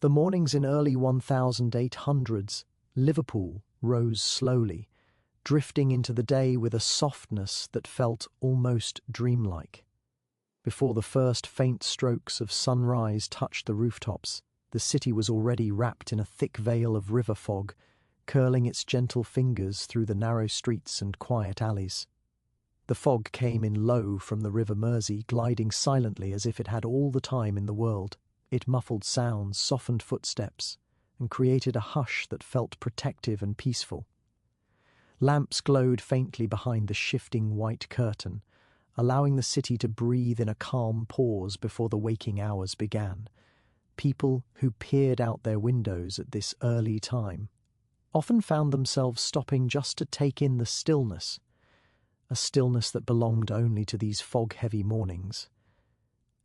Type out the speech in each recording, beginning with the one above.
The mornings in early 1800s, Liverpool rose slowly, drifting into the day with a softness that felt almost dreamlike. Before the first faint strokes of sunrise touched the rooftops, the city was already wrapped in a thick veil of river fog, curling its gentle fingers through the narrow streets and quiet alleys. The fog came in low from the River Mersey, gliding silently as if it had all the time in the world. It muffled sounds, softened footsteps, and created a hush that felt protective and peaceful. Lamps glowed faintly behind the shifting white curtain, allowing the city to breathe in a calm pause before the waking hours began. People who peered out their windows at this early time often found themselves stopping just to take in the stillness, a stillness that belonged only to these fog-heavy mornings.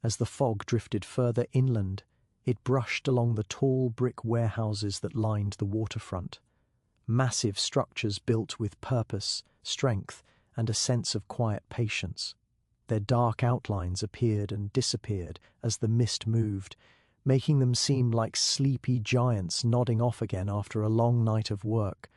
As the fog drifted further inland, it brushed along the tall brick warehouses that lined the waterfront. Massive structures built with purpose, strength, and a sense of quiet patience. Their dark outlines appeared and disappeared as the mist moved, making them seem like sleepy giants nodding off again after a long night of work.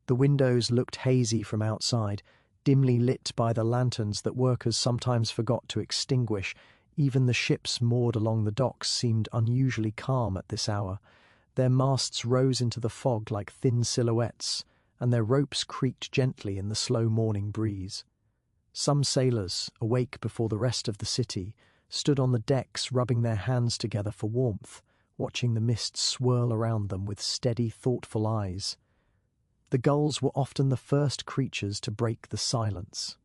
The windows looked hazy from outside, dimly lit by the lanterns that workers sometimes forgot to extinguish. Even the ships moored along the docks seemed unusually calm at this hour. Their masts rose into the fog like thin silhouettes, and their ropes creaked gently in the slow morning breeze. Some sailors, awake before the rest of the city, stood on the decks rubbing their hands together for warmth, watching the mist swirl around them with steady, thoughtful eyes. The gulls were often the first creatures to break the silence.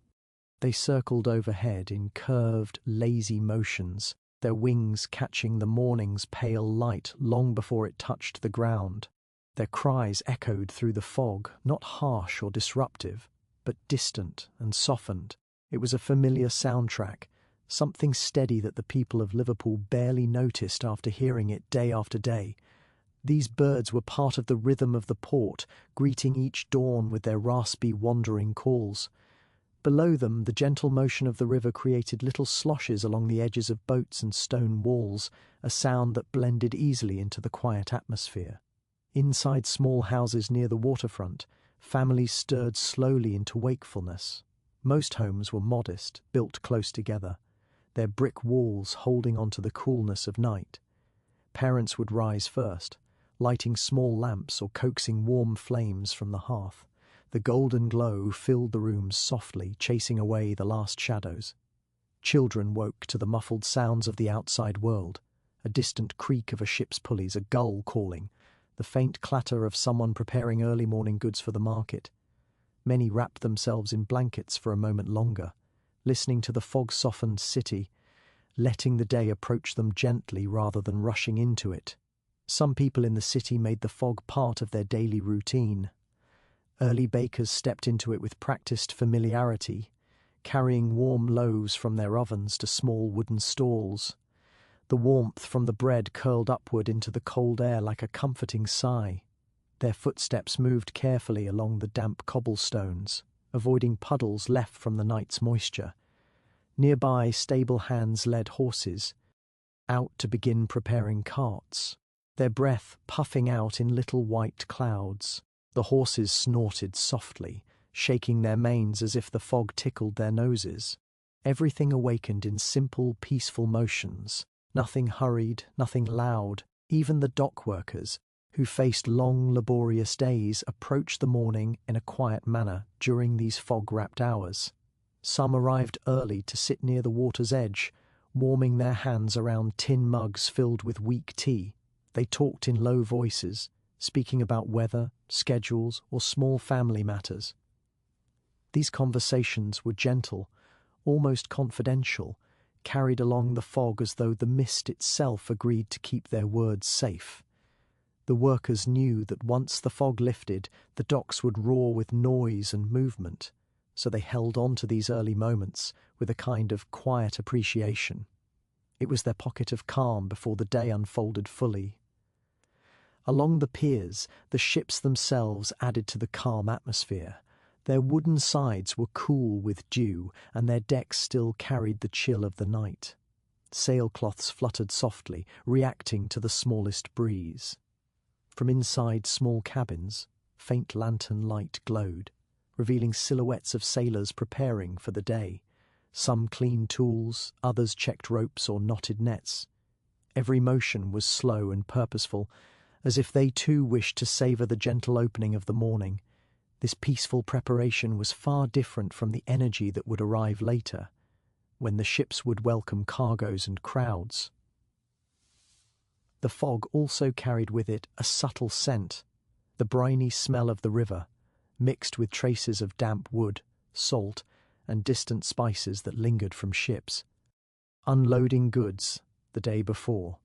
They circled overhead in curved, lazy motions, their wings catching the morning's pale light long before it touched the ground. Their cries echoed through the fog, not harsh or disruptive, but distant and softened. It was a familiar soundtrack, something steady that the people of Liverpool barely noticed after hearing it day after day. These birds were part of the rhythm of the port, greeting each dawn with their raspy, wandering calls. Below them, the gentle motion of the river created little sloshes along the edges of boats and stone walls, a sound that blended easily into the quiet atmosphere. Inside small houses near the waterfront, families stirred slowly into wakefulness. Most homes were modest, built close together, their brick walls holding on to the coolness of night. Parents would rise first, lighting small lamps or coaxing warm flames from the hearth. The golden glow filled the rooms softly, chasing away the last shadows. Children woke to the muffled sounds of the outside world, a distant creak of a ship's pulleys, a gull calling, the faint clatter of someone preparing early morning goods for the market. Many wrapped themselves in blankets for a moment longer, listening to the fog-softened city, letting the day approach them gently rather than rushing into it. Some people in the city made the fog part of their daily routine. Early bakers stepped into it with practiced familiarity, carrying warm loaves from their ovens to small wooden stalls. The warmth from the bread curled upward into the cold air like a comforting sigh. Their footsteps moved carefully along the damp cobblestones, avoiding puddles left from the night's moisture. Nearby, stable hands led horses out to begin preparing carts, their breath puffing out in little white clouds. The horses snorted softly, shaking their manes as if the fog tickled their noses. Everything awakened in simple, peaceful motions, nothing hurried, nothing loud. Even the dock workers, who faced long, laborious days, approached the morning in a quiet manner during these fog-wrapped hours. Some arrived early to sit near the water's edge, warming their hands around tin mugs filled with weak tea. They talked in low voices, speaking about weather, schedules, or small family matters. These conversations were gentle, almost confidential, carried along the fog as though the mist itself agreed to keep their words safe. The workers knew that once the fog lifted, the docks would roar with noise and movement, so they held on to these early moments with a kind of quiet appreciation. It was their pocket of calm before the day unfolded fully. Along the piers, the ships themselves added to the calm atmosphere. Their wooden sides were cool with dew, and their decks still carried the chill of the night. Sailcloths fluttered softly, reacting to the smallest breeze. From inside small cabins, faint lantern light glowed, revealing silhouettes of sailors preparing for the day. Some cleaned tools, others checked ropes or knotted nets. Every motion was slow and purposeful, as if they too wished to savour the gentle opening of the morning. This peaceful preparation was far different from the energy that would arrive later, when the ships would welcome cargoes and crowds. The fog also carried with it a subtle scent, the briny smell of the river, mixed with traces of damp wood, salt, and distant spices that lingered from ships unloading goods the day before.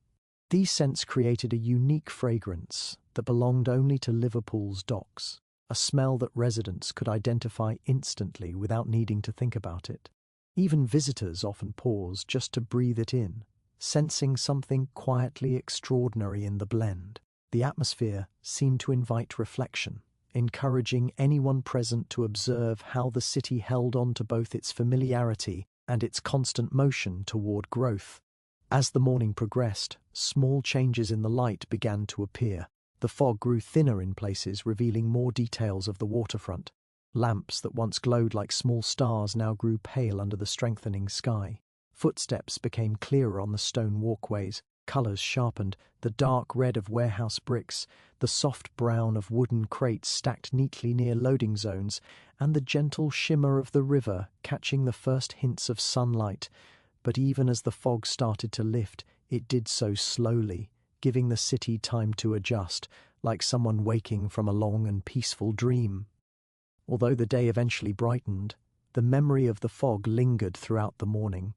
These scents created a unique fragrance that belonged only to Liverpool's docks, a smell that residents could identify instantly without needing to think about it. Even visitors often paused just to breathe it in, sensing something quietly extraordinary in the blend. The atmosphere seemed to invite reflection, encouraging anyone present to observe how the city held on to both its familiarity and its constant motion toward growth. As the morning progressed, small changes in the light began to appear. The fog grew thinner in places, revealing more details of the waterfront. Lamps that once glowed like small stars now grew pale under the strengthening sky. Footsteps became clearer on the stone walkways, colours sharpened, the dark red of warehouse bricks, the soft brown of wooden crates stacked neatly near loading zones, and the gentle shimmer of the river catching the first hints of sunlight. But even as the fog started to lift, it did so slowly, giving the city time to adjust, like someone waking from a long and peaceful dream. Although the day eventually brightened, the memory of the fog lingered throughout the morning.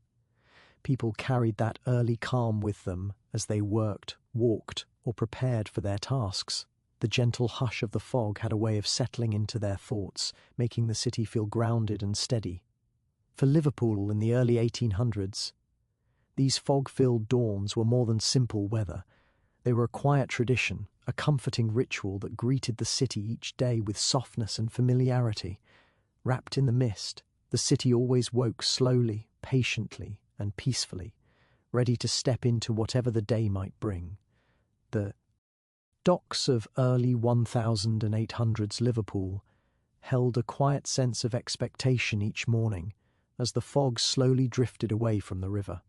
People carried that early calm with them as they worked, walked, or prepared for their tasks. The gentle hush of the fog had a way of settling into their thoughts, making the city feel grounded and steady. For Liverpool in the early 1800s, these fog-filled dawns were more than simple weather. They were a quiet tradition, a comforting ritual that greeted the city each day with softness and familiarity. Wrapped in the mist, the city always woke slowly, patiently, and peacefully, ready to step into whatever the day might bring. The docks of early 1800s Liverpool held a quiet sense of expectation each morning as the fog slowly drifted away from the river.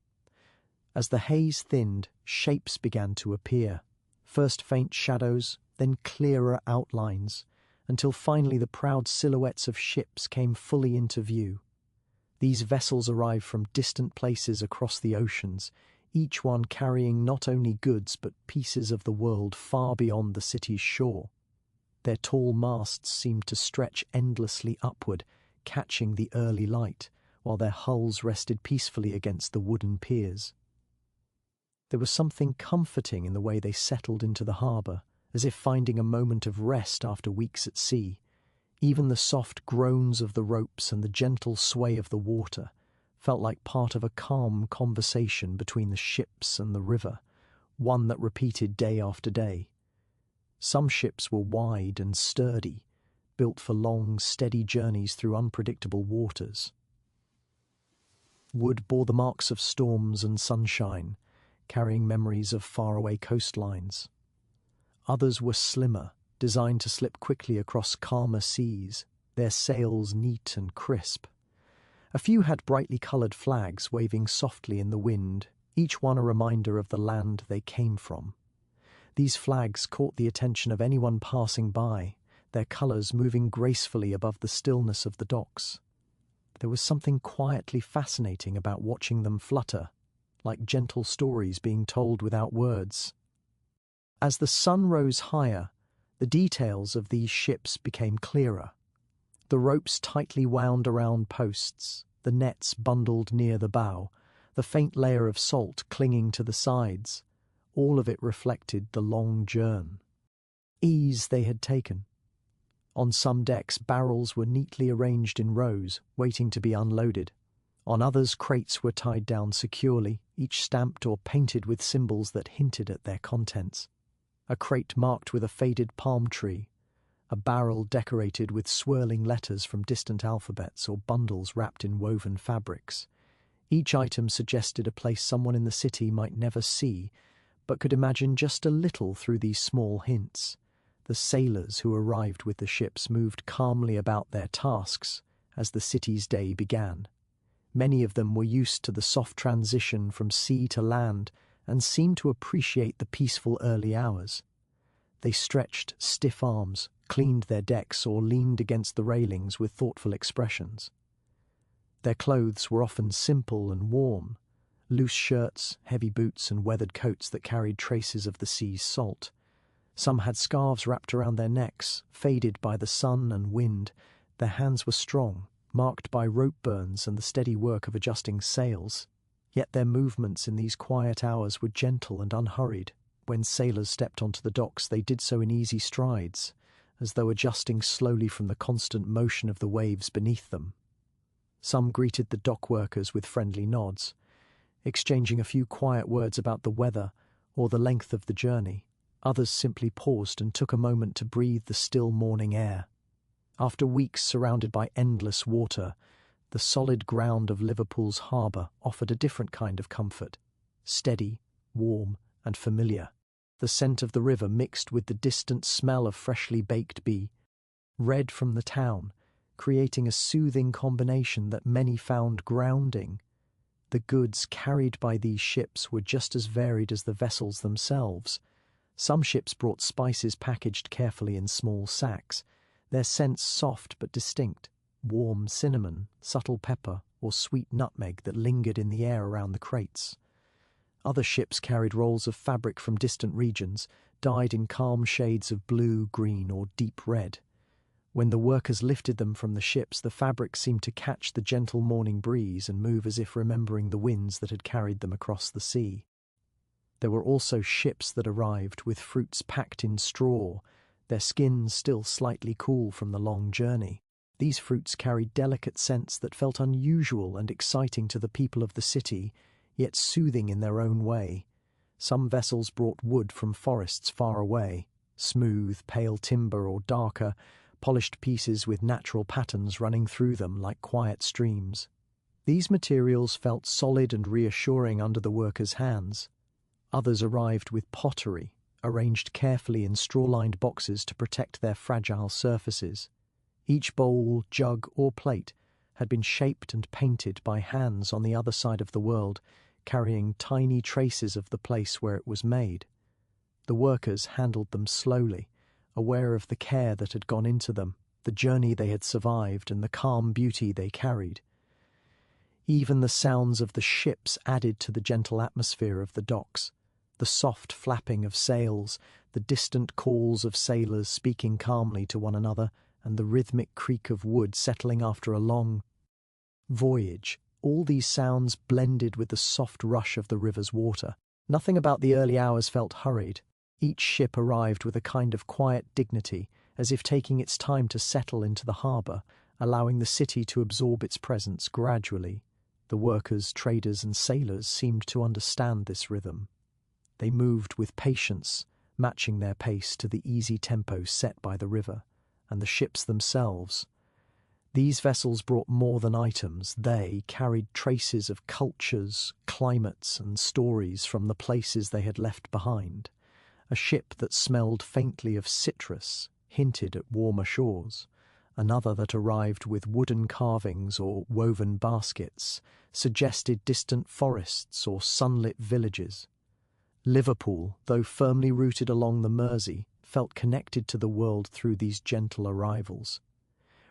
As the haze thinned, shapes began to appear, first faint shadows, then clearer outlines, until finally the proud silhouettes of ships came fully into view. These vessels arrived from distant places across the oceans, each one carrying not only goods but pieces of the world far beyond the city's shore. Their tall masts seemed to stretch endlessly upward, catching the early light, while their hulls rested peacefully against the wooden piers. There was something comforting in the way they settled into the harbour, as if finding a moment of rest after weeks at sea. Even the soft groans of the ropes and the gentle sway of the water felt like part of a calm conversation between the ships and the river, one that repeated day after day. Some ships were wide and sturdy, built for long, steady journeys through unpredictable waters. Wood bore the marks of storms and sunshine, carrying memories of faraway coastlines. Others were slimmer, designed to slip quickly across calmer seas, their sails neat and crisp. A few had brightly coloured flags waving softly in the wind, each one a reminder of the land they came from. These flags caught the attention of anyone passing by, their colours moving gracefully above the stillness of the docks. There was something quietly fascinating about watching them flutter, like gentle stories being told without words. As the sun rose higher, the details of these ships became clearer. The ropes tightly wound around posts, the nets bundled near the bow, the faint layer of salt clinging to the sides. All of it reflected the long journey. Ease they had taken. On some decks, barrels were neatly arranged in rows, waiting to be unloaded. On others, crates were tied down securely, each stamped or painted with symbols that hinted at their contents. A crate marked with a faded palm tree, a barrel decorated with swirling letters from distant alphabets or bundles wrapped in woven fabrics. Each item suggested a place someone in the city might never see, but could imagine just a little through these small hints. The sailors who arrived with the ships moved calmly about their tasks as the city's day began. Many of them were used to the soft transition from sea to land and seemed to appreciate the peaceful early hours. They stretched stiff arms, cleaned their decks, or leaned against the railings with thoughtful expressions. Their clothes were often simple and warm, loose shirts, heavy boots, and weathered coats that carried traces of the sea's salt. Some had scarves wrapped around their necks, faded by the sun and wind. Their hands were strong, marked by rope burns and the steady work of adjusting sails. Yet their movements in these quiet hours were gentle and unhurried. When sailors stepped onto the docks, they did so in easy strides, as though adjusting slowly from the constant motion of the waves beneath them. Some greeted the dock workers with friendly nods, exchanging a few quiet words about the weather or the length of the journey. Others simply paused and took a moment to breathe the still morning air. After weeks surrounded by endless water, the solid ground of Liverpool's harbour offered a different kind of comfort, steady, warm, and familiar. The scent of the river mixed with the distant smell of freshly baked bee, red from the town, creating a soothing combination that many found grounding. The goods carried by these ships were just as varied as the vessels themselves. Some ships brought spices packaged carefully in small sacks, their scents soft but distinct, warm cinnamon, subtle pepper, or sweet nutmeg that lingered in the air around the crates. Other ships carried rolls of fabric from distant regions, dyed in calm shades of blue, green, or deep red. When the workers lifted them from the ships, the fabric seemed to catch the gentle morning breeze and move as if remembering the winds that had carried them across the sea. There were also ships that arrived with fruits packed in straw, their skins still slightly cool from the long journey. These fruits carried delicate scents that felt unusual and exciting to the people of the city, yet soothing in their own way. Some vessels brought wood from forests far away, smooth, pale timber or darker, polished pieces with natural patterns running through them like quiet streams. These materials felt solid and reassuring under the workers' hands. Others arrived with pottery, arranged carefully in straw-lined boxes to protect their fragile surfaces. Each bowl, jug, or plate had been shaped and painted by hands on the other side of the world, carrying tiny traces of the place where it was made. The workers handled them slowly, aware of the care that had gone into them, the journey they had survived, and the calm beauty they carried. Even the sounds of the ships added to the gentle atmosphere of the docks, the soft flapping of sails, the distant calls of sailors speaking calmly to one another, and the rhythmic creak of wood settling after a long voyage. All these sounds blended with the soft rush of the river's water. Nothing about the early hours felt hurried. Each ship arrived with a kind of quiet dignity, as if taking its time to settle into the harbour, allowing the city to absorb its presence gradually. The workers, traders, and sailors seemed to understand this rhythm. They moved with patience, matching their pace to the easy tempo set by the river, and the ships themselves. These vessels brought more than items. They carried traces of cultures, climates, and stories from the places they had left behind. A ship that smelled faintly of citrus hinted at warmer shores. Another that arrived with wooden carvings or woven baskets suggested distant forests or sunlit villages. Liverpool, though firmly rooted along the Mersey, felt connected to the world through these gentle arrivals.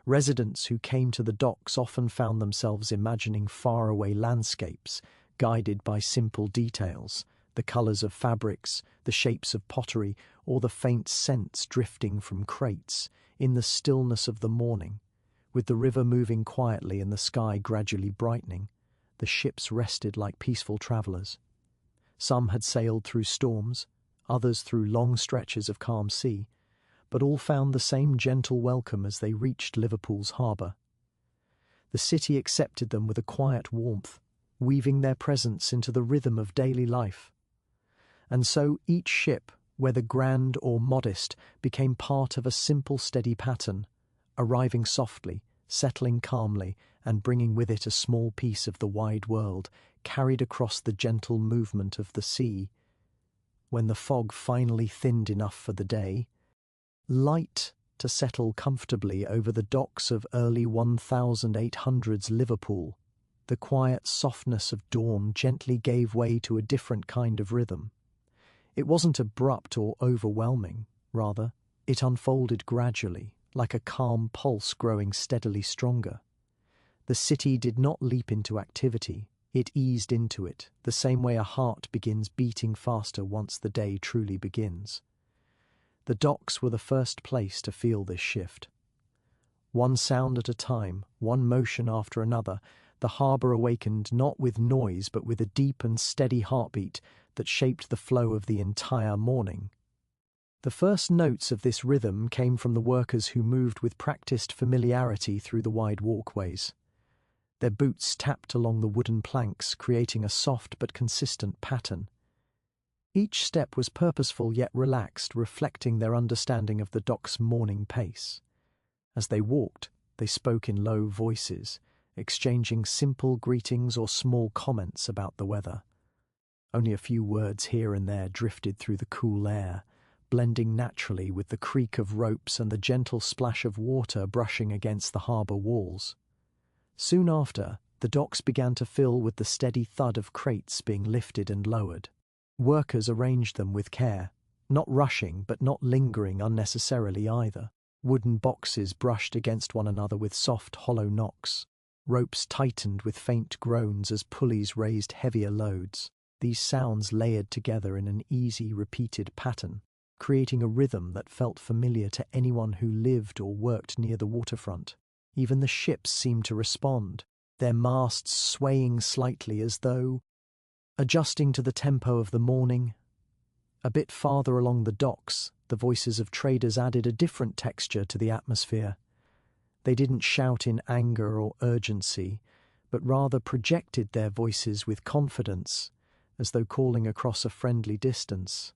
Residents who came to the docks often found themselves imagining faraway landscapes, guided by simple details, the colours of fabrics, the shapes of pottery, or the faint scents drifting from crates, in the stillness of the morning. With the river moving quietly and the sky gradually brightening, the ships rested like peaceful travellers. Some had sailed through storms, others through long stretches of calm sea, but all found the same gentle welcome as they reached Liverpool's harbour. The city accepted them with a quiet warmth, weaving their presence into the rhythm of daily life. And so each ship, whether grand or modest, became part of a simple, steady pattern, arriving softly, settling calmly and bringing with it a small piece of the wide world, carried across the gentle movement of the sea. When the fog finally thinned enough for the day, light to settle comfortably over the docks of early 1800s Liverpool, the quiet softness of dawn gently gave way to a different kind of rhythm. It wasn't abrupt or overwhelming, rather, it unfolded gradually, like a calm pulse growing steadily stronger. The city did not leap into activity, it eased into it, the same way a heart begins beating faster once the day truly begins. The docks were the first place to feel this shift. One sound at a time, one motion after another, the harbour awakened not with noise but with a deep and steady heartbeat that shaped the flow of the entire morning. The first notes of this rhythm came from the workers who moved with practiced familiarity through the wide walkways. Their boots tapped along the wooden planks, creating a soft but consistent pattern. Each step was purposeful yet relaxed, reflecting their understanding of the dock's morning pace. As they walked, they spoke in low voices, exchanging simple greetings or small comments about the weather. Only a few words here and there drifted through the cool air, blending naturally with the creak of ropes and the gentle splash of water brushing against the harbour walls. Soon after, the docks began to fill with the steady thud of crates being lifted and lowered. Workers arranged them with care, not rushing but not lingering unnecessarily either. Wooden boxes brushed against one another with soft, hollow knocks. Ropes tightened with faint groans as pulleys raised heavier loads. These sounds layered together in an easy, repeated pattern, creating a rhythm that felt familiar to anyone who lived or worked near the waterfront. Even the ships seemed to respond, their masts swaying slightly as though adjusting to the tempo of the morning. A bit farther along the docks, the voices of traders added a different texture to the atmosphere. They didn't shout in anger or urgency, but rather projected their voices with confidence, as though calling across a friendly distance.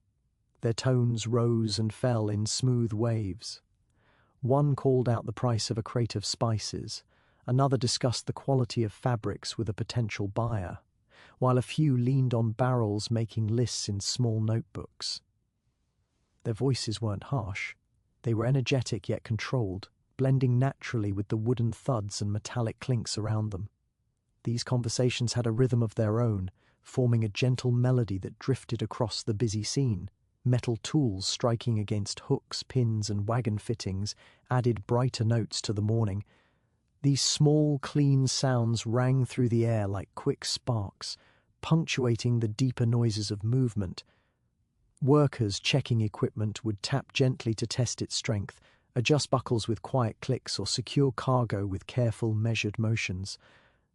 Their tones rose and fell in smooth waves. One called out the price of a crate of spices, another discussed the quality of fabrics with a potential buyer, while a few leaned on barrels making lists in small notebooks. Their voices weren't harsh. They were energetic yet controlled, blending naturally with the wooden thuds and metallic clinks around them. These conversations had a rhythm of their own, forming a gentle melody that drifted across the busy scene. Metal tools striking against hooks, pins, and wagon fittings added brighter notes to the morning. These small, clean sounds rang through the air like quick sparks, punctuating the deeper noises of movement. Workers checking equipment would tap gently to test its strength, adjust buckles with quiet clicks, or secure cargo with careful, measured motions.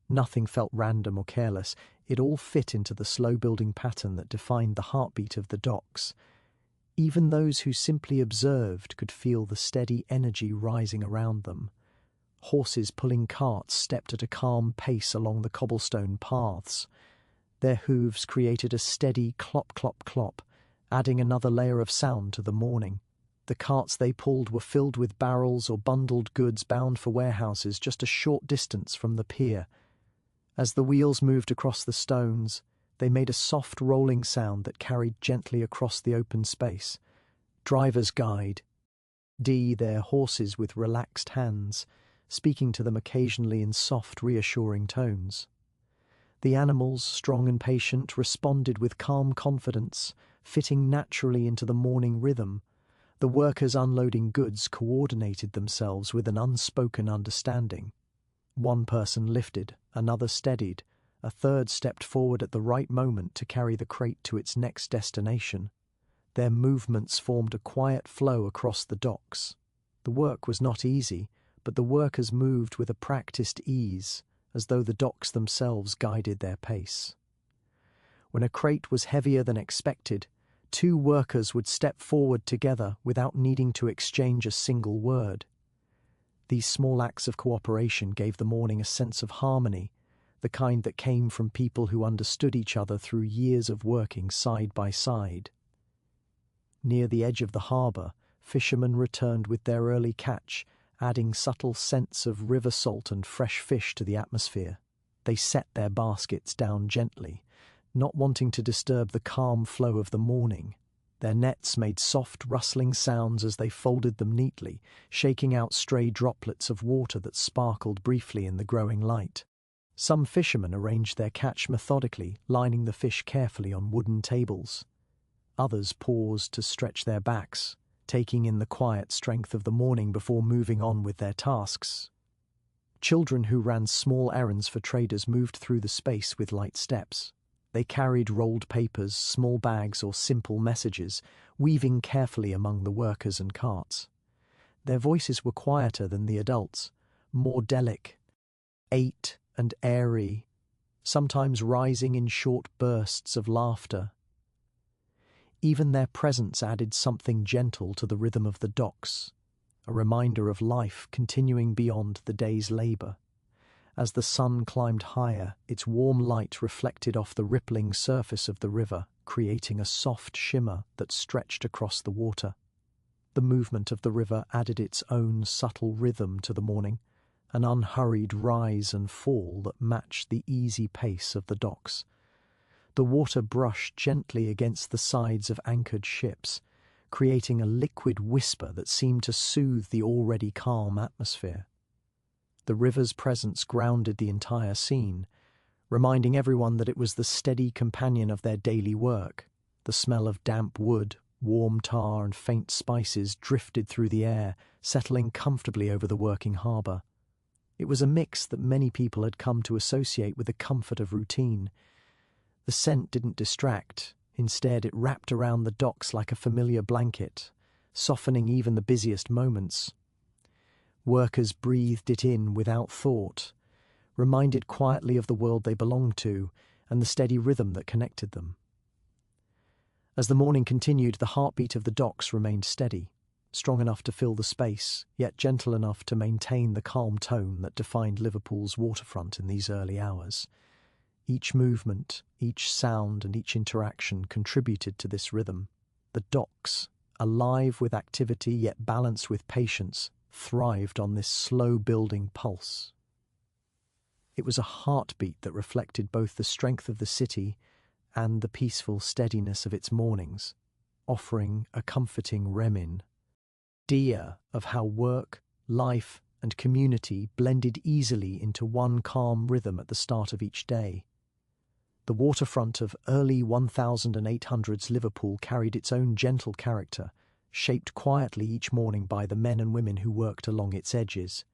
Nothing felt random or careless. It all fit into the slow-building pattern that defined the heartbeat of the docks. Even those who simply observed could feel the steady energy rising around them. Horses pulling carts stepped at a calm pace along the cobblestone paths. Their hooves created a steady clop, clop, clop, adding another layer of sound to the morning. The carts they pulled were filled with barrels or bundled goods bound for warehouses just a short distance from the pier. As the wheels moved across the stones, they made a soft rolling sound that carried gently across the open space. Drivers guide their horses with relaxed hands, speaking to them occasionally in soft, reassuring tones. The animals, strong and patient, responded with calm confidence, fitting naturally into the morning rhythm. The workers unloading goods coordinated themselves with an unspoken understanding. One person lifted, another steadied, a third stepped forward at the right moment to carry the crate to its next destination. Their movements formed a quiet flow across the docks. The work was not easy, but the workers moved with a practiced ease, as though the docks themselves guided their pace. When a crate was heavier than expected, two workers would step forward together without needing to exchange a single word. These small acts of cooperation gave the morning a sense of harmony, the kind that came from people who understood each other through years of working side by side. Near the edge of the harbour, fishermen returned with their early catch, adding subtle scents of river salt and fresh fish to the atmosphere. They set their baskets down gently, not wanting to disturb the calm flow of the morning. Their nets made soft, rustling sounds as they folded them neatly, shaking out stray droplets of water that sparkled briefly in the growing light. Some fishermen arranged their catch methodically, lining the fish carefully on wooden tables. Others paused to stretch their backs, taking in the quiet strength of the morning before moving on with their tasks. Children who ran small errands for traders moved through the space with light steps. They carried rolled papers, small bags, or simple messages, weaving carefully among the workers and carts. Their voices were quieter than the adults, more delicate, and airy, sometimes rising in short bursts of laughter. Even their presence added something gentle to the rhythm of the docks, a reminder of life continuing beyond the day's labour. As the sun climbed higher, its warm light reflected off the rippling surface of the river, creating a soft shimmer that stretched across the water. The movement of the river added its own subtle rhythm to the morning, an unhurried rise and fall that matched the easy pace of the docks. The water brushed gently against the sides of anchored ships, creating a liquid whisper that seemed to soothe the already calm atmosphere. The river's presence grounded the entire scene, reminding everyone that it was the steady companion of their daily work. The smell of damp wood, warm tar, and faint spices drifted through the air, settling comfortably over the working harbour. It was a mix that many people had come to associate with the comfort of routine. The scent didn't distract. Instead, it wrapped around the docks like a familiar blanket, softening even the busiest moments. Workers breathed it in without thought, reminded quietly of the world they belonged to and the steady rhythm that connected them. As the morning continued, the heartbeat of the docks remained steady, strong enough to fill the space, yet gentle enough to maintain the calm tone that defined Liverpool's waterfront in these early hours. Each movement, each sound, and each interaction contributed to this rhythm. The docks, alive with activity yet balanced with patience, thrived on this slow-building pulse. It was a heartbeat that reflected both the strength of the city and the peaceful steadiness of its mornings, offering a comforting idea of how work, life, and community blended easily into one calm rhythm at the start of each day. The waterfront of early 1800s Liverpool carried its own gentle character, shaped quietly each morning by the men and women who worked along its edges.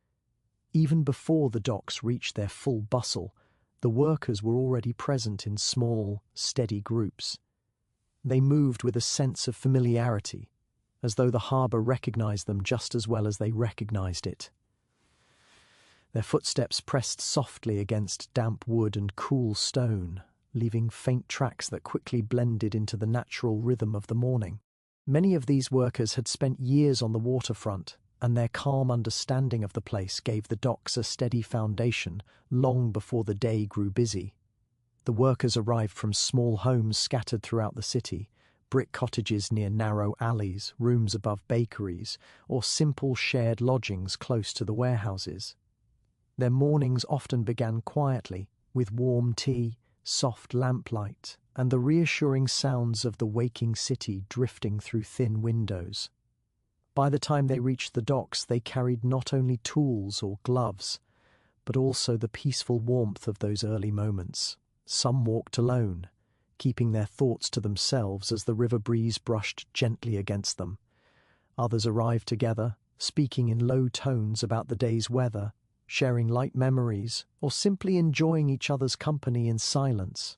Even before the docks reached their full bustle, the workers were already present in small, steady groups. They moved with a sense of familiarity, as though the harbour recognised them just as well as they recognised it. Their footsteps pressed softly against damp wood and cool stone, leaving faint tracks that quickly blended into the natural rhythm of the morning. Many of these workers had spent years on the waterfront, and their calm understanding of the place gave the docks a steady foundation long before the day grew busy. The workers arrived from small homes scattered throughout the city, brick cottages near narrow alleys, rooms above bakeries, or simple shared lodgings close to the warehouses. Their mornings often began quietly, with warm tea, soft lamplight, and the reassuring sounds of the waking city drifting through thin windows. By the time they reached the docks, they carried not only tools or gloves, but also the peaceful warmth of those early moments. Some walked alone, keeping their thoughts to themselves as the river breeze brushed gently against them. Others arrived together, speaking in low tones about the day's weather, sharing light memories, or simply enjoying each other's company in silence.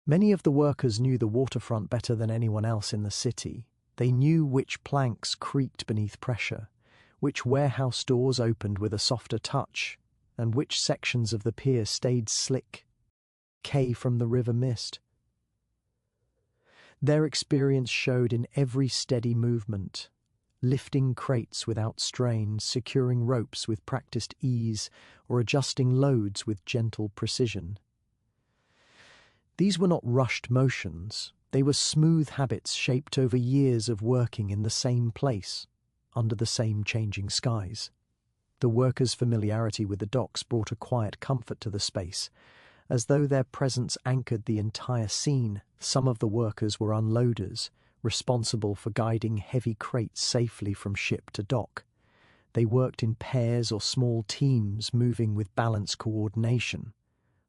Many of the workers knew the waterfront better than anyone else in the city. They knew which planks creaked beneath pressure, which warehouse doors opened with a softer touch, and which sections of the pier stayed slick from the river mist. Their experience showed in every steady movement, lifting crates without strain, securing ropes with practiced ease, or adjusting loads with gentle precision. These were not rushed motions. They were smooth habits shaped over years of working in the same place, under the same changing skies. The workers' familiarity with the docks brought a quiet comfort to the space, as though their presence anchored the entire scene. Some of the workers were unloaders, responsible for guiding heavy crates safely from ship to dock. They worked in pairs or small teams, moving with balanced coordination.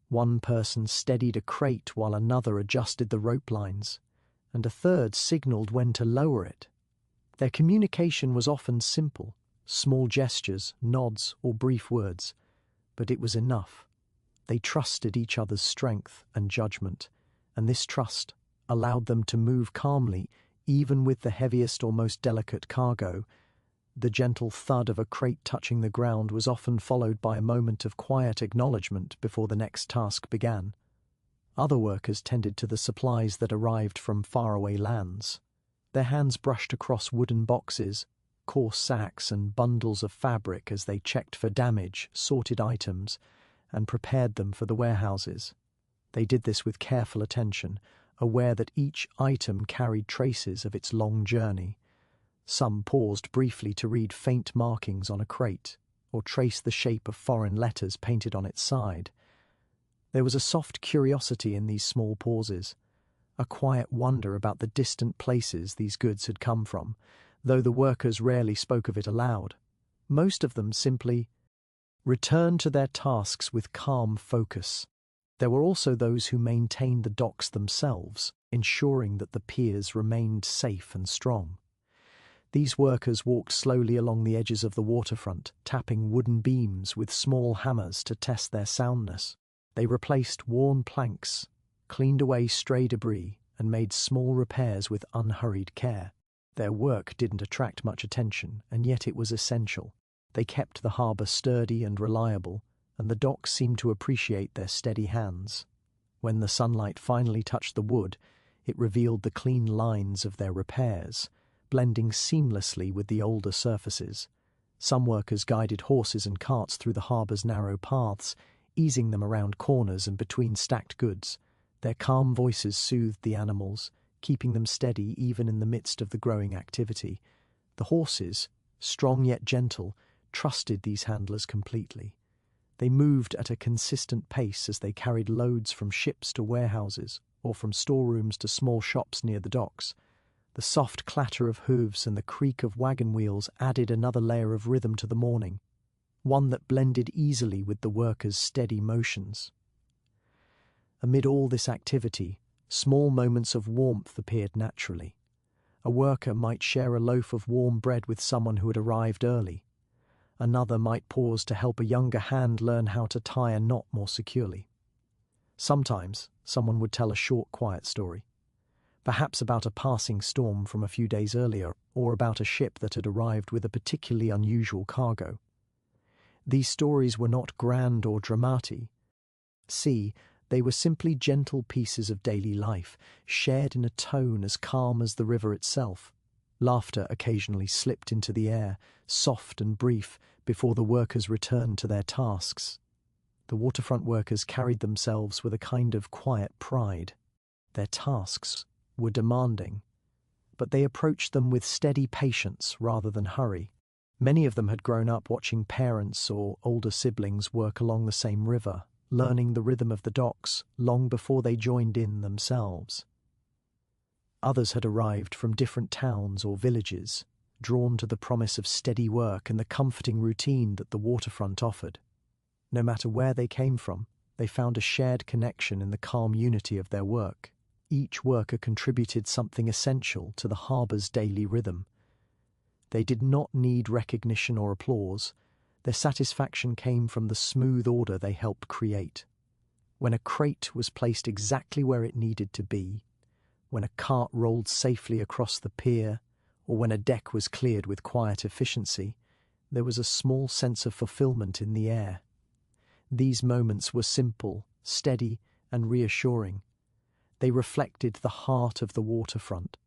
One person steadied a crate while another adjusted the rope lines, and a third signaled when to lower it. Their communication was often simple, small gestures, nods, or brief words, but it was enough. They trusted each other's strength and judgment, and this trust allowed them to move calmly, even with the heaviest or most delicate cargo. The gentle thud of a crate touching the ground was often followed by a moment of quiet acknowledgement before the next task began. Other workers tended to the supplies that arrived from faraway lands. Their hands brushed across wooden boxes, coarse sacks, and bundles of fabric as they checked for damage, sorted items, and prepared them for the warehouses. They did this with careful attention, aware that each item carried traces of its long journey. Some paused briefly to read faint markings on a crate, or trace the shape of foreign letters painted on its side. There was a soft curiosity in these small pauses, a quiet wonder about the distant places these goods had come from, though the workers rarely spoke of it aloud. Most of them simply returned to their tasks with calm focus. There were also those who maintained the docks themselves, ensuring that the piers remained safe and strong. These workers walked slowly along the edges of the waterfront, tapping wooden beams with small hammers to test their soundness. They replaced worn planks, cleaned away stray debris, and made small repairs with unhurried care. Their work didn't attract much attention, and yet it was essential. They kept the harbour sturdy and reliable, and the docks seemed to appreciate their steady hands. When the sunlight finally touched the wood, it revealed the clean lines of their repairs, blending seamlessly with the older surfaces. Some workers guided horses and carts through the harbour's narrow paths, easing them around corners and between stacked goods. Their calm voices soothed the animals, keeping them steady even in the midst of the growing activity. The horses, strong yet gentle, trusted these handlers completely. They moved at a consistent pace as they carried loads from ships to warehouses, or from storerooms to small shops near the docks. The soft clatter of hooves and the creak of wagon wheels added another layer of rhythm to the morning, one that blended easily with the workers' steady motions. Amid all this activity, small moments of warmth appeared naturally. A worker might share a loaf of warm bread with someone who had arrived early. Another might pause to help a younger hand learn how to tie a knot more securely. Sometimes, someone would tell a short, quiet story, perhaps about a passing storm from a few days earlier, or about a ship that had arrived with a particularly unusual cargo. These stories were not grand or dramatic. They were simply gentle pieces of daily life, shared in a tone as calm as the river itself. Laughter occasionally slipped into the air, soft and brief, before the workers returned to their tasks. The waterfront workers carried themselves with a kind of quiet pride. Their tasks were demanding, but they approached them with steady patience rather than hurry. Many of them had grown up watching parents or older siblings work along the same river, learning the rhythm of the docks long before they joined in themselves. Others had arrived from different towns or villages, drawn to the promise of steady work and the comforting routine that the waterfront offered. No matter where they came from, they found a shared connection in the calm unity of their work. Each worker contributed something essential to the harbour's daily rhythm. They did not need recognition or applause. Their satisfaction came from the smooth order they helped create. When a crate was placed exactly where it needed to be, when a cart rolled safely across the pier, or when a deck was cleared with quiet efficiency, there was a small sense of fulfillment in the air. These moments were simple, steady, and reassuring. They reflected the heart of the waterfront,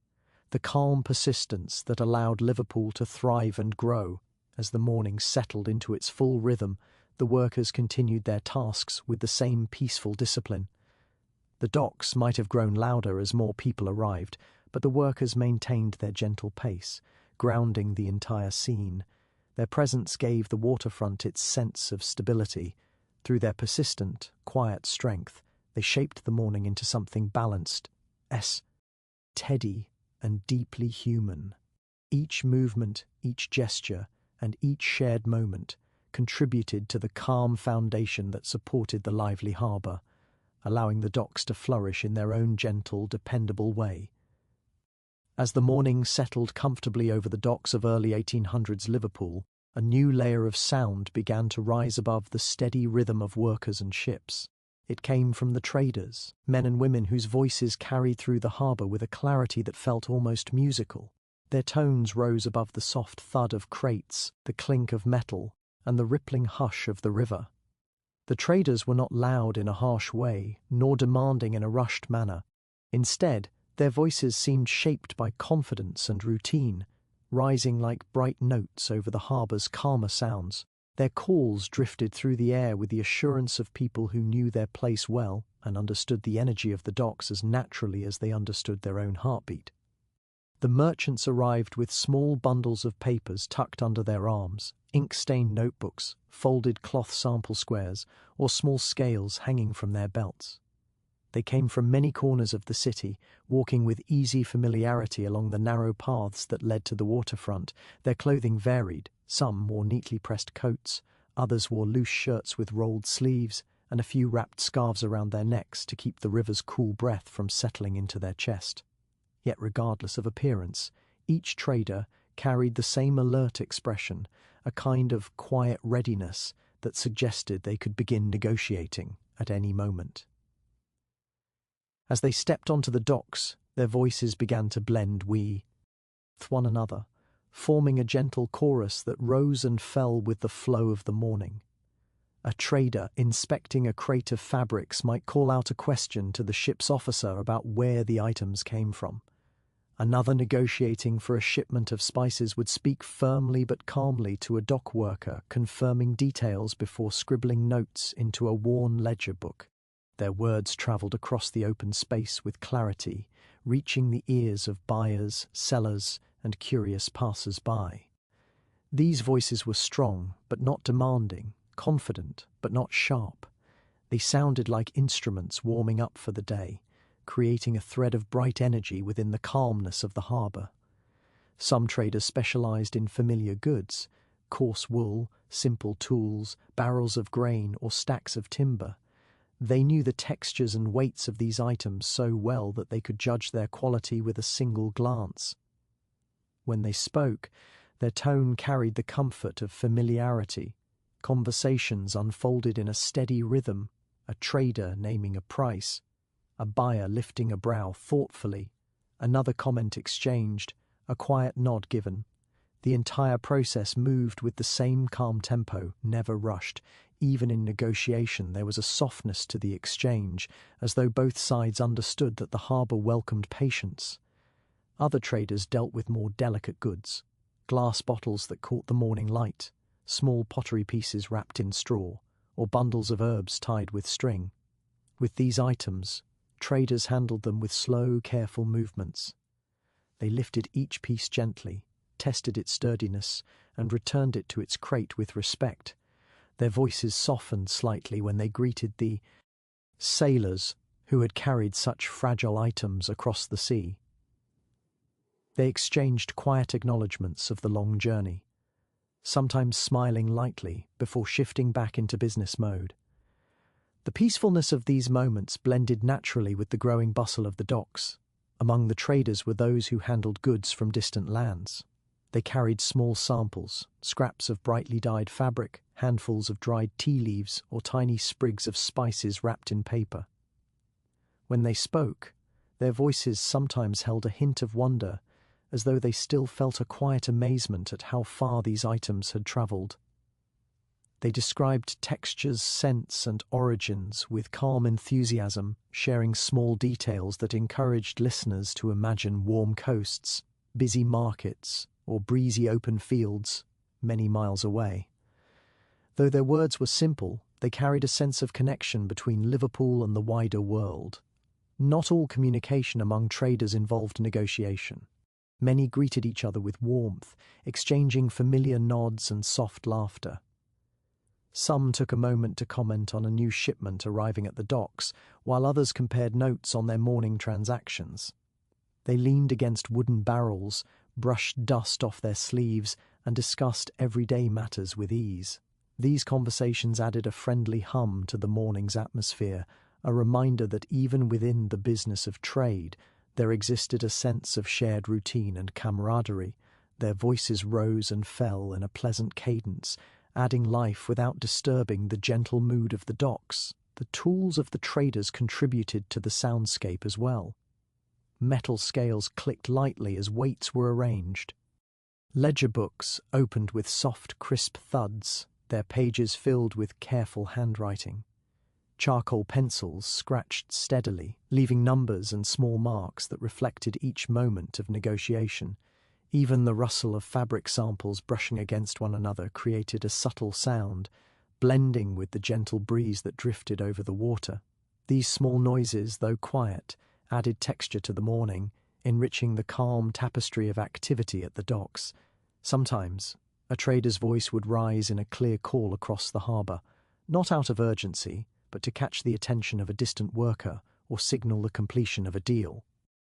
the calm persistence that allowed Liverpool to thrive and grow. As the morning settled into its full rhythm, the workers continued their tasks with the same peaceful discipline. The docks might have grown louder as more people arrived, but the workers maintained their gentle pace, grounding the entire scene. Their presence gave the waterfront its sense of stability. Through their persistent, quiet strength, they shaped the morning into something balanced, steady, and deeply human. Each movement, each gesture, and each shared moment contributed to the calm foundation that supported the lively harbour, allowing the docks to flourish in their own gentle, dependable way. As the morning settled comfortably over the docks of early 1800s Liverpool, a new layer of sound began to rise above the steady rhythm of workers and ships. It came from the traders, men and women whose voices carried through the harbour with a clarity that felt almost musical. Their tones rose above the soft thud of crates, the clink of metal, and the rippling hush of the river. The traders were not loud in a harsh way, nor demanding in a rushed manner. Instead, their voices seemed shaped by confidence and routine, rising like bright notes over the harbour's calmer sounds. Their calls drifted through the air with the assurance of people who knew their place well and understood the energy of the docks as naturally as they understood their own heartbeat. The merchants arrived with small bundles of papers tucked under their arms, ink-stained notebooks, folded cloth sample squares, or small scales hanging from their belts. They came from many corners of the city, walking with easy familiarity along the narrow paths that led to the waterfront. Their clothing varied. Some wore neatly pressed coats, others wore loose shirts with rolled sleeves, and a few wrapped scarves around their necks to keep the river's cool breath from settling into their chest. Yet regardless of appearance, each trader carried the same alert expression, a kind of quiet readiness that suggested they could begin negotiating at any moment. As they stepped onto the docks, their voices began to blend with one another, forming a gentle chorus that rose and fell with the flow of the morning. A trader inspecting a crate of fabrics might call out a question to the ship's officer about where the items came from. Another negotiating for a shipment of spices would speak firmly but calmly to a dock worker, confirming details before scribbling notes into a worn ledger book. Their words travelled across the open space with clarity, reaching the ears of buyers, sellers, and curious passers-by. These voices were strong but not demanding, confident but not sharp. They sounded like instruments warming up for the day, creating a thread of bright energy within the calmness of the harbour. Some traders specialised in familiar goods, coarse wool, simple tools, barrels of grain, or stacks of timber. They knew the textures and weights of these items so well that they could judge their quality with a single glance. When they spoke, their tone carried the comfort of familiarity. Conversations unfolded in a steady rhythm, a trader naming a price, a buyer lifting a brow thoughtfully, another comment exchanged, a quiet nod given. The entire process moved with the same calm tempo, never rushed. Even in negotiation, there was a softness to the exchange, as though both sides understood that the harbour welcomed patience. Other traders dealt with more delicate goods, glass bottles that caught the morning light, small pottery pieces wrapped in straw, or bundles of herbs tied with string. With these items, traders handled them with slow, careful movements. They lifted each piece gently, tested its sturdiness, and returned it to its crate with respect. Their voices softened slightly when they greeted the sailors who had carried such fragile items across the sea. They exchanged quiet acknowledgements of the long journey, sometimes smiling lightly before shifting back into business mode. The peacefulness of these moments blended naturally with the growing bustle of the docks. Among the traders were those who handled goods from distant lands. They carried small samples, scraps of brightly dyed fabric, handfuls of dried tea leaves, or tiny sprigs of spices wrapped in paper. When they spoke, their voices sometimes held a hint of wonder, as though they still felt a quiet amazement at how far these items had travelled. They described textures, scents, and origins with calm enthusiasm, sharing small details that encouraged listeners to imagine warm coasts, busy markets, or breezy open fields many miles away. Though their words were simple, they carried a sense of connection between Liverpool and the wider world. Not all communication among traders involved negotiation. Many greeted each other with warmth, exchanging familiar nods and soft laughter. Some took a moment to comment on a new shipment arriving at the docks, while others compared notes on their morning transactions. They leaned against wooden barrels, brushed dust off their sleeves, and discussed everyday matters with ease. These conversations added a friendly hum to the morning's atmosphere, a reminder that even within the business of trade, there existed a sense of shared routine and camaraderie. Their voices rose and fell in a pleasant cadence, adding life without disturbing the gentle mood of the docks. The tools of the traders contributed to the soundscape as well. Metal scales clicked lightly as weights were arranged. Ledger books opened with soft, crisp thuds, their pages filled with careful handwriting. Charcoal pencils scratched steadily, leaving numbers and small marks that reflected each moment of negotiation. Even the rustle of fabric samples brushing against one another created a subtle sound, blending with the gentle breeze that drifted over the water. These small noises, though quiet, added texture to the morning, enriching the calm tapestry of activity at the docks. Sometimes, a trader's voice would rise in a clear call across the harbour, not out of urgency, but to catch the attention of a distant worker or signal the completion of a deal.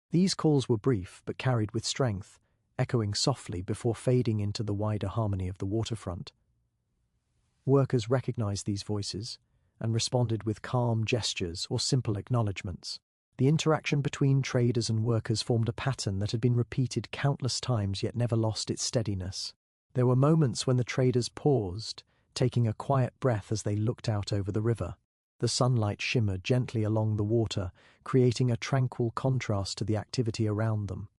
These calls were brief but carried with strength, echoing softly before fading into the wider harmony of the waterfront. Workers recognized these voices and responded with calm gestures or simple acknowledgements. The interaction between traders and workers formed a pattern that had been repeated countless times yet never lost its steadiness. There were moments when the traders paused, taking a quiet breath as they looked out over the river. The sunlight shimmered gently along the water, creating a tranquil contrast to the activity around them.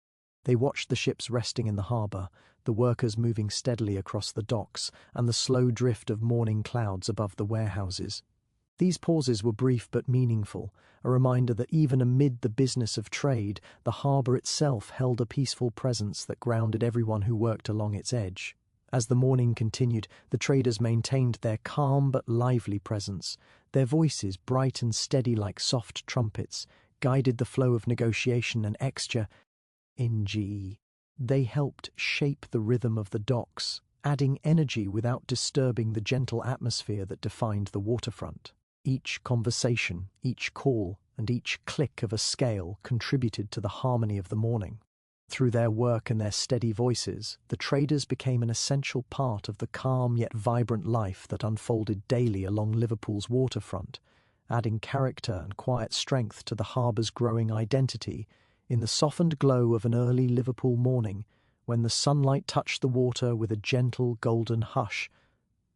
They watched the ships resting in the harbour, the workers moving steadily across the docks, and the slow drift of morning clouds above the warehouses. These pauses were brief but meaningful, a reminder that even amid the business of trade, the harbour itself held a peaceful presence that grounded everyone who worked along its edge. As the morning continued, the traders maintained their calm but lively presence. Their voices, bright and steady like soft trumpets, guided the flow of negotiation and exchange. They helped shape the rhythm of the docks, adding energy without disturbing the gentle atmosphere that defined the waterfront. Each conversation, each call, and each click of a scale contributed to the harmony of the morning. Through their work and their steady voices, the traders became an essential part of the calm yet vibrant life that unfolded daily along Liverpool's waterfront, adding character and quiet strength to the harbour's growing identity. In the softened glow of an early Liverpool morning, when the sunlight touched the water with a gentle golden hush,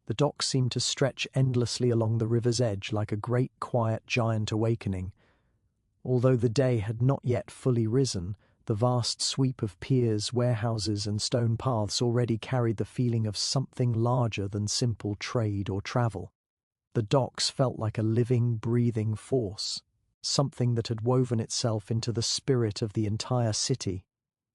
the docks seemed to stretch endlessly along the river's edge like a great quiet giant awakening. Although the day had not yet fully risen, the vast sweep of piers, warehouses, and stone paths already carried the feeling of something larger than simple trade or travel. The docks felt like a living, breathing force, something that had woven itself into the spirit of the entire city.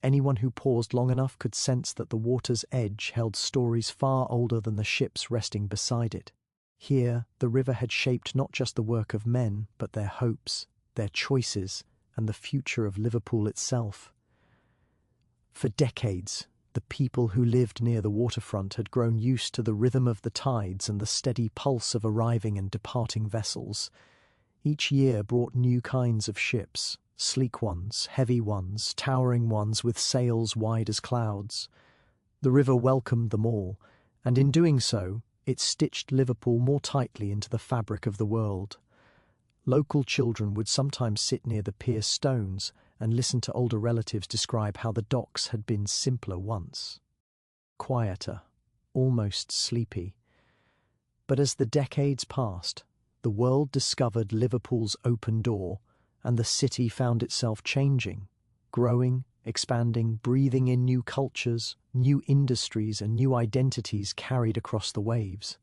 Anyone who paused long enough could sense that the water's edge held stories far older than the ships resting beside it. Here, the river had shaped not just the work of men, but their hopes, their choices, and the future of Liverpool itself. For decades, the people who lived near the waterfront had grown used to the rhythm of the tides and the steady pulse of arriving and departing vessels. Each year brought new kinds of ships, sleek ones, heavy ones, towering ones with sails wide as clouds. The river welcomed them all, and in doing so, it stitched Liverpool more tightly into the fabric of the world. Local children would sometimes sit near the pier stones and listen to older relatives describe how the docks had been simpler once. Quieter, almost sleepy. But as the decades passed, the world discovered Liverpool's open door, and the city found itself changing, growing, expanding, breathing in new cultures, new industries, and new identities carried across the waves.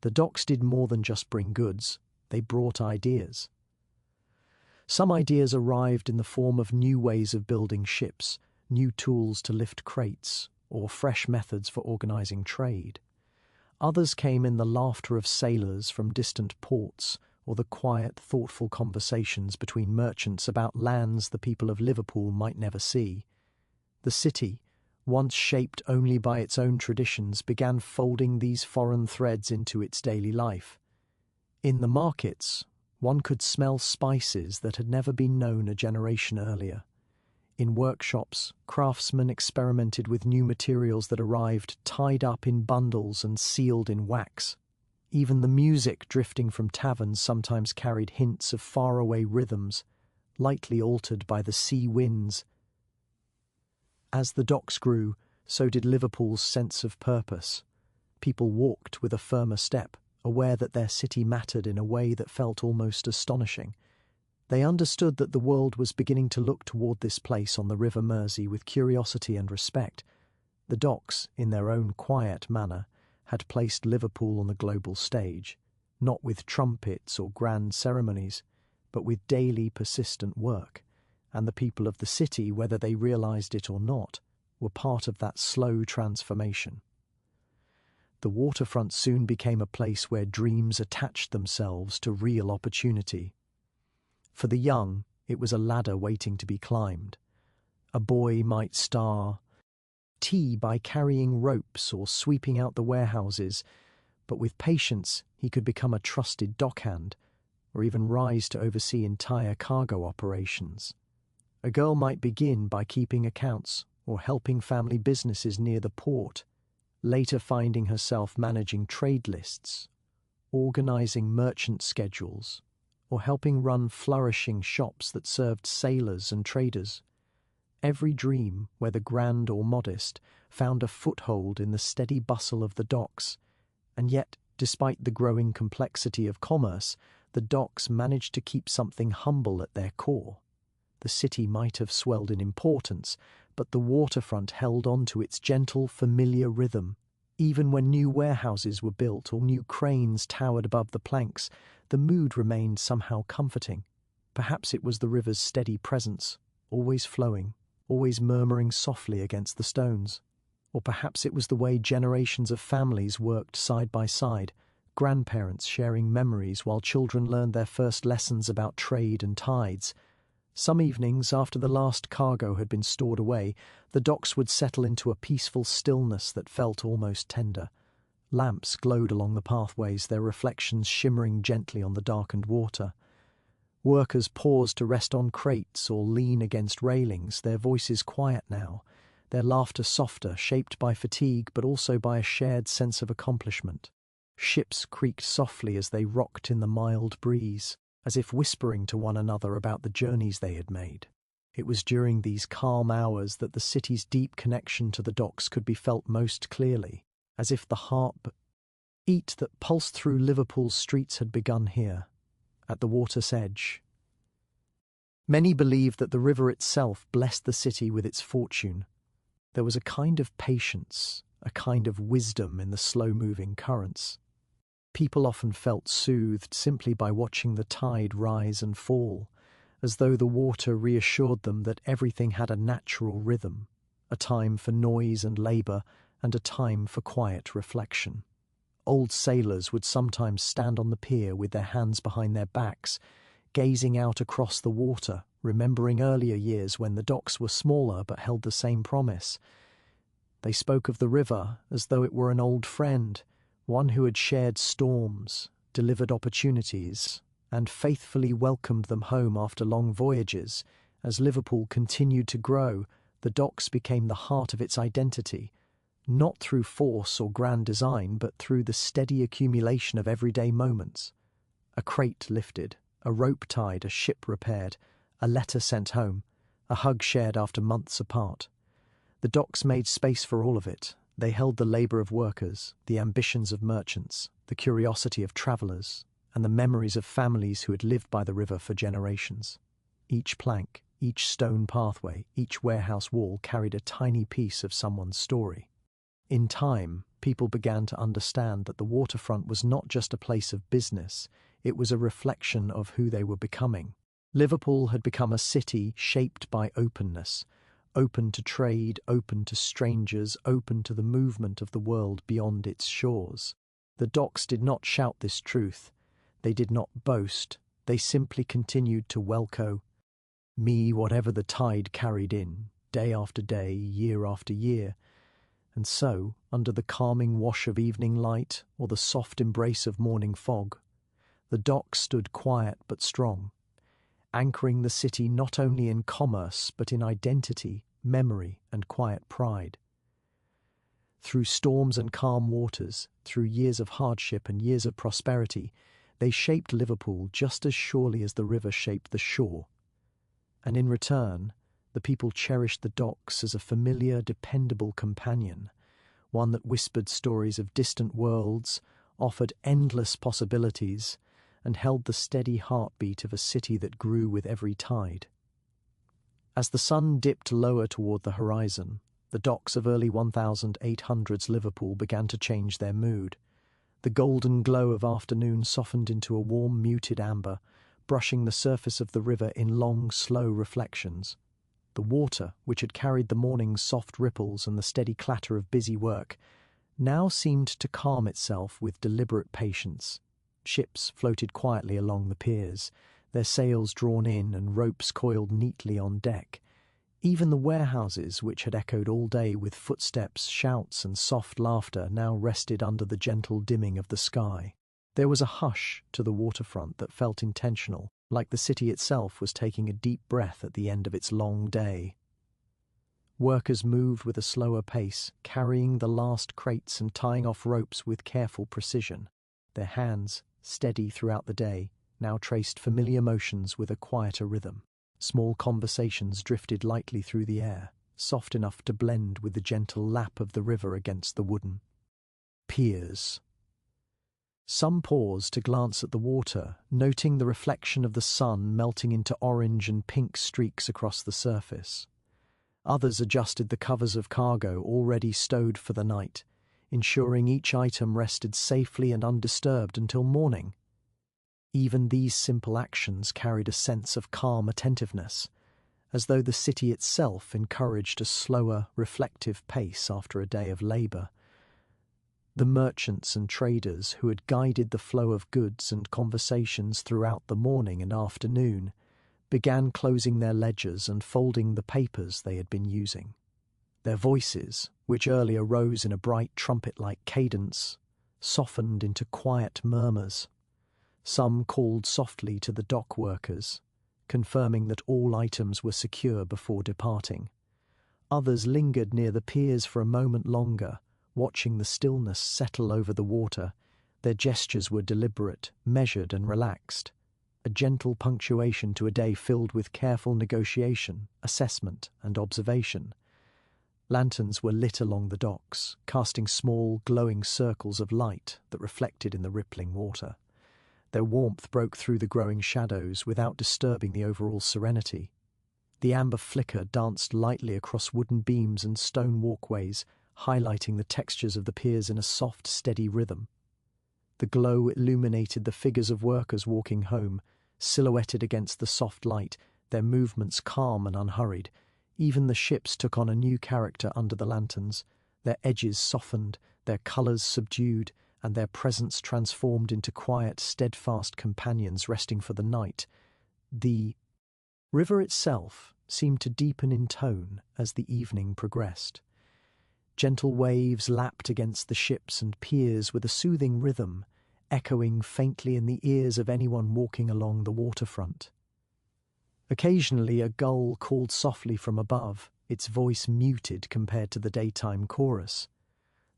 The docks did more than just bring goods. They brought ideas. Some ideas arrived in the form of new ways of building ships, new tools to lift crates, or fresh methods for organizing trade. Others came in the laughter of sailors from distant ports, or the quiet, thoughtful conversations between merchants about lands the people of Liverpool might never see. The city, once shaped only by its own traditions, began folding these foreign threads into its daily life. In the markets, one could smell spices that had never been known a generation earlier. In workshops, craftsmen experimented with new materials that arrived tied up in bundles and sealed in wax. Even the music drifting from taverns sometimes carried hints of faraway rhythms, lightly altered by the sea winds. As the docks grew, so did Liverpool's sense of purpose. People walked with a firmer step, aware that their city mattered in a way that felt almost astonishing. They understood that the world was beginning to look toward this place on the River Mersey with curiosity and respect. The docks, in their own quiet manner, had placed Liverpool on the global stage, not with trumpets or grand ceremonies, but with daily persistent work, and the people of the city, whether they realized it or not, were part of that slow transformation. The waterfront soon became a place where dreams attached themselves to real opportunity. For the young, it was a ladder waiting to be climbed. A boy might star tea by carrying ropes or sweeping out the warehouses, but with patience he could become a trusted dockhand, or even rise to oversee entire cargo operations. A girl might begin by keeping accounts or helping family businesses near the port, later finding herself managing trade lists, organizing merchant schedules, or helping run flourishing shops that served sailors and traders. Every dream, whether grand or modest, found a foothold in the steady bustle of the docks, and yet, despite the growing complexity of commerce, the docks managed to keep something humble at their core. The city might have swelled in importance, but the waterfront held on to its gentle, familiar rhythm. Even when new warehouses were built or new cranes towered above the planks, the mood remained somehow comforting. Perhaps it was the river's steady presence, always flowing, always murmuring softly against the stones. Or perhaps it was the way generations of families worked side by side, grandparents sharing memories while children learned their first lessons about trade and tides. Some evenings, after the last cargo had been stored away, the docks would settle into a peaceful stillness that felt almost tender. Lamps glowed along the pathways, their reflections shimmering gently on the darkened water. Workers paused to rest on crates or lean against railings, their voices quiet now, their laughter softer, shaped by fatigue but also by a shared sense of accomplishment. Ships creaked softly as they rocked in the mild breeze, as if whispering to one another about the journeys they had made. It was during these calm hours that the city's deep connection to the docks could be felt most clearly, as if the heartbeat that pulsed through Liverpool's streets had begun here, at the water's edge. Many believed that the river itself blessed the city with its fortune. There was a kind of patience, a kind of wisdom in the slow-moving currents. People often felt soothed simply by watching the tide rise and fall, as though the water reassured them that everything had a natural rhythm, a time for noise and labour, and a time for quiet reflection. Old sailors would sometimes stand on the pier with their hands behind their backs, gazing out across the water, remembering earlier years when the docks were smaller but held the same promise. They spoke of the river as though it were an old friend, one who had shared storms, delivered opportunities, and faithfully welcomed them home after long voyages. As Liverpool continued to grow, the docks became the heart of its identity, not through force or grand design, but through the steady accumulation of everyday moments. A crate lifted, a rope tied, a ship repaired, a letter sent home, a hug shared after months apart. The docks made space for all of it. They held the labour of workers, the ambitions of merchants, the curiosity of travellers, and the memories of families who had lived by the river for generations. Each plank, each stone pathway, each warehouse wall carried a tiny piece of someone's story. In time, people began to understand that the waterfront was not just a place of business, it was a reflection of who they were becoming. Liverpool had become a city shaped by openness, open to trade, open to strangers, open to the movement of the world beyond its shores. The docks did not shout this truth. They did not boast. They simply continued to welcome me whatever the tide carried in, day after day, year after year. And so, under the calming wash of evening light or the soft embrace of morning fog, the docks stood quiet but strong, anchoring the city not only in commerce but in identity, memory, and quiet pride. Through storms and calm waters, through years of hardship and years of prosperity, they shaped Liverpool just as surely as the river shaped the shore. And in return, the people cherished the docks as a familiar, dependable companion, one that whispered stories of distant worlds, offered endless possibilities, and held the steady heartbeat of a city that grew with every tide. As the sun dipped lower toward the horizon, the docks of early 1800s Liverpool began to change their mood. The golden glow of afternoon softened into a warm, muted amber, brushing the surface of the river in long, slow reflections. The water, which had carried the morning's soft ripples and the steady clatter of busy work, now seemed to calm itself with deliberate patience. Ships floated quietly along the piers, their sails drawn in and ropes coiled neatly on deck. Even the warehouses, which had echoed all day with footsteps, shouts, and soft laughter, now rested under the gentle dimming of the sky. There was a hush to the waterfront that felt intentional, like the city itself was taking a deep breath at the end of its long day. Workers moved with a slower pace, carrying the last crates and tying off ropes with careful precision. Their hands, steady throughout the day, now traced familiar motions with a quieter rhythm. Small conversations drifted lightly through the air, soft enough to blend with the gentle lap of the river against the wooden piers. Some paused to glance at the water, noting the reflection of the sun melting into orange and pink streaks across the surface. Others adjusted the covers of cargo already stowed for the night, ensuring each item rested safely and undisturbed until morning. Even these simple actions carried a sense of calm attentiveness, as though the city itself encouraged a slower, reflective pace after a day of labour. The merchants and traders who had guided the flow of goods and conversations throughout the morning and afternoon began closing their ledgers and folding the papers they had been using. Their voices, which earlier rose in a bright trumpet-like cadence, softened into quiet murmurs. Some called softly to the dock workers, confirming that all items were secure before departing. Others lingered near the piers for a moment longer, watching the stillness settle over the water. Their gestures were deliberate, measured, and relaxed, a gentle punctuation to a day filled with careful negotiation, assessment, and observation. Lanterns were lit along the docks, casting small, glowing circles of light that reflected in the rippling water. Their warmth broke through the growing shadows without disturbing the overall serenity. The amber flicker danced lightly across wooden beams and stone walkways, highlighting the textures of the piers in a soft, steady rhythm. The glow illuminated the figures of workers walking home, silhouetted against the soft light, their movements calm and unhurried. Even the ships took on a new character under the lanterns, their edges softened, their colours subdued, and their presence transformed into quiet, steadfast companions resting for the night. The river itself seemed to deepen in tone as the evening progressed. Gentle waves lapped against the ships and piers with a soothing rhythm, echoing faintly in the ears of anyone walking along the waterfront. Occasionally a gull called softly from above, its voice muted compared to the daytime chorus.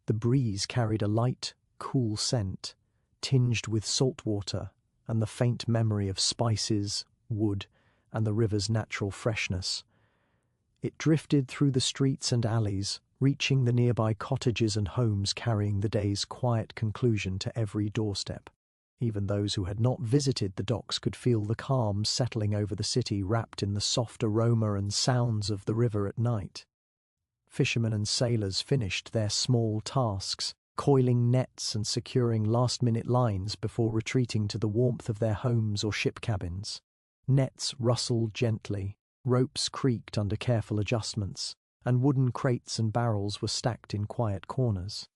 The breeze carried a light, cool scent, tinged with salt water and the faint memory of spices, wood, and the river's natural freshness. It drifted through the streets and alleys, reaching the nearby cottages and homes, carrying the day's quiet conclusion to every doorstep. Even those who had not visited the docks could feel the calm settling over the city, wrapped in the soft aroma and sounds of the river at night. Fishermen and sailors finished their small tasks, coiling nets and securing last-minute lines before retreating to the warmth of their homes or ship cabins. Nets rustled gently, ropes creaked under careful adjustments, and wooden crates and barrels were stacked in quiet corners.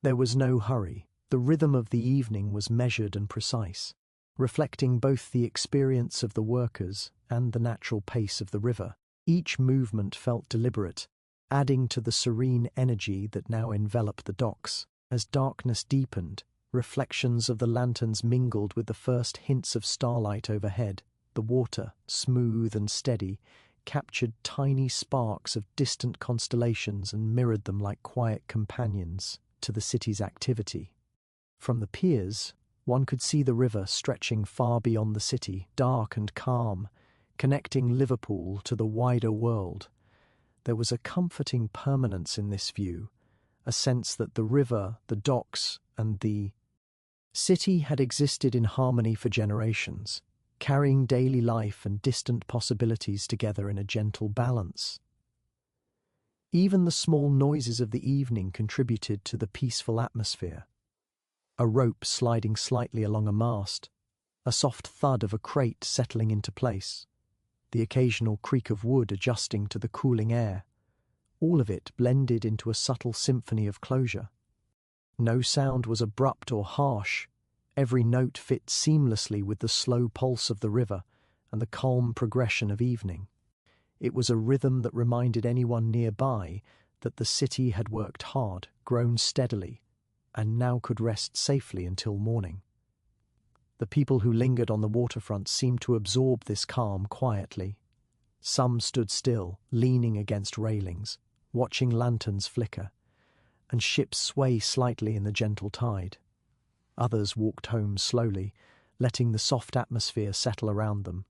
There was no hurry. The rhythm of the evening was measured and precise, reflecting both the experience of the workers and the natural pace of the river. Each movement felt deliberate, adding to the serene energy that now enveloped the docks. As darkness deepened, reflections of the lanterns mingled with the first hints of starlight overhead. The water, smooth and steady, captured tiny sparks of distant constellations and mirrored them like quiet companions to the city's activity. From the piers, one could see the river stretching far beyond the city, dark and calm, connecting Liverpool to the wider world. There was a comforting permanence in this view, a sense that the river, the docks, and the city had existed in harmony for generations, carrying daily life and distant possibilities together in a gentle balance. Even the small noises of the evening contributed to the peaceful atmosphere. A rope sliding slightly along a mast, a soft thud of a crate settling into place, the occasional creak of wood adjusting to the cooling air. All of it blended into a subtle symphony of closure. No sound was abrupt or harsh. Every note fit seamlessly with the slow pulse of the river and the calm progression of evening. It was a rhythm that reminded anyone nearby that the city had worked hard, grown steadily, and now could rest safely until morning. The people who lingered on the waterfront seemed to absorb this calm quietly. Some stood still, leaning against railings, watching lanterns flicker, and ships sway slightly in the gentle tide. Others walked home slowly, letting the soft atmosphere settle around them.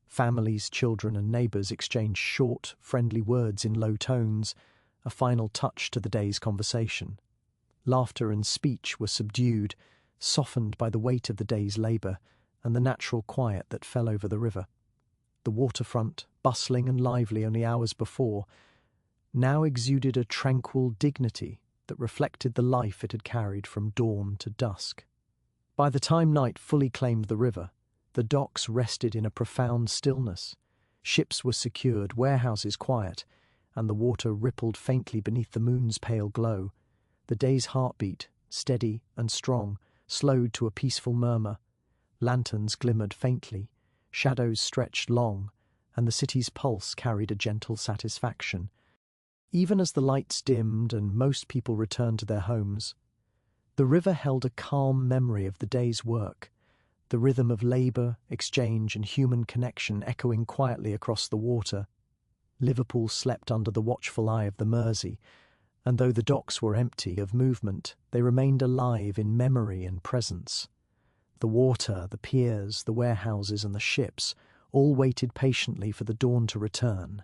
Families, children, and neighbours exchanged short, friendly words in low tones, a final touch to the day's conversation. Laughter and speech were subdued, softened by the weight of the day's labour and the natural quiet that fell over the river. The waterfront, bustling and lively only hours before, now exuded a tranquil dignity that reflected the life it had carried from dawn to dusk. By the time night fully claimed the river, the docks rested in a profound stillness. Ships were secured, warehouses quiet, and the water rippled faintly beneath the moon's pale glow. The day's heartbeat, steady and strong, slowed to a peaceful murmur. Lanterns glimmered faintly, shadows stretched long, and the city's pulse carried a gentle satisfaction. Even as the lights dimmed and most people returned to their homes, the river held a calm memory of the day's work, the rhythm of labour, exchange, and human connection echoing quietly across the water. Liverpool slept under the watchful eye of the Mersey, and though the docks were empty of movement, they remained alive in memory and presence. The water, the piers, the warehouses, and the ships all waited patiently for the dawn to return.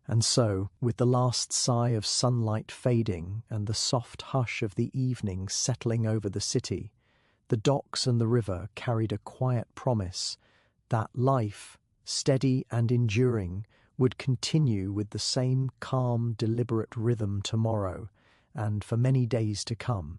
And so, with the last sigh of sunlight fading and the soft hush of the evening settling over the city, the docks and the river carried a quiet promise that life, steady and enduring, would continue with the same calm, deliberate rhythm tomorrow and for many days to come.